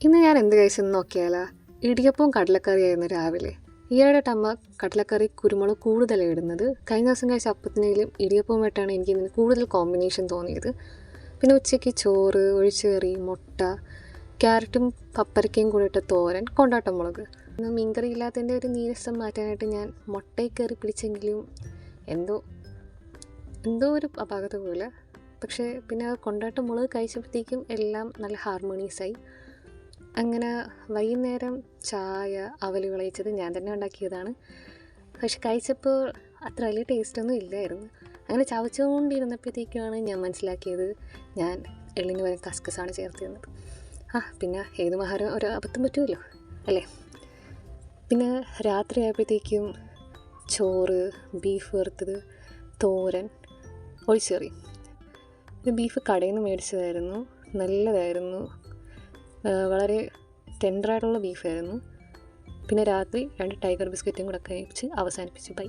ഇന്ന് ഞാൻ എന്ത് കഴിച്ചെന്ന് നോക്കിയാലാ? ഇടിയപ്പവും കടലക്കറിയായിരുന്നു രാവിലെ. ഈയിടെയായിട്ട് അമ്മ കടലക്കറി കുരുമുളക് കൂടുതലാണ് ഇടുന്നത്. കഴിഞ്ഞ ദിവസം കഴിച്ച അപ്പത്തിനേലും ഇടിയപ്പവുമായിട്ടാണ് എനിക്ക് ഇതിന് കൂടുതൽ കോമ്പിനേഷൻ തോന്നിയത്. പിന്നെ ഉച്ചയ്ക്ക് ചോറ്, ഒഴിച്ചുകറി, മുട്ട, ക്യാരറ്റും പപ്പരക്കയും കൂടെ ഇട്ട തോരൻ, കൊണ്ടാട്ടം മുളക്. ഇന്ന് മീൻകറി ഇല്ലാത്തതിൻ്റെ ഒരു നീരസം മാറ്റാനായിട്ട് ഞാൻ മുട്ടയിൽ കയറി പിടിച്ചെങ്കിലും എന്തോ ഒരു അപാകത പോലെ. പക്ഷേ പിന്നെ കൊണ്ടാട്ടം മുളക് കഴിച്ചപ്പോഴത്തേക്കും എല്ലാം നല്ല ഹാർമോണിയസായി. അങ്ങനെ വൈകുന്നേരം ചായ, അവൽ വിളയിച്ചത് ഞാൻ തന്നെ ഉണ്ടാക്കിയതാണ്. പക്ഷെ കഴിച്ചപ്പോൾ അത്ര വലിയ ടേസ്റ്റൊന്നും ഇല്ലായിരുന്നു. അങ്ങനെ ചവച്ചുകൊണ്ടിരുന്നപ്പോഴത്തേക്കാണ് ഞാൻ മനസ്സിലാക്കിയത് ഞാൻ എള്ളിന് പകരം കസ്കസാണ് ചേർത്തിരുന്നത്. പിന്നെ ഏത് ആഹാരം ഒരു അബദ്ധം പറ്റുമല്ലോ അല്ലേ. പിന്നെ രാത്രി ആയപ്പോഴത്തേക്കും ചോറ്, ബീഫ് വറുത്തത്, തോരൻ, ഒഴിച്ചുകറി. ഇത് ബീഫ് കടയിൽ നിന്ന് മേടിച്ചതായിരുന്നു. നല്ലതായിരുന്നു, വളരെ ടെൻഡറായിട്ടുള്ള ബീഫായിരുന്നു. പിന്നെ രാത്രി 2 ടൈഗർ ബിസ്ക്കറ്റും കൂടെ കഴിച്ച് അവസാനിപ്പിച്ചു. ബൈ.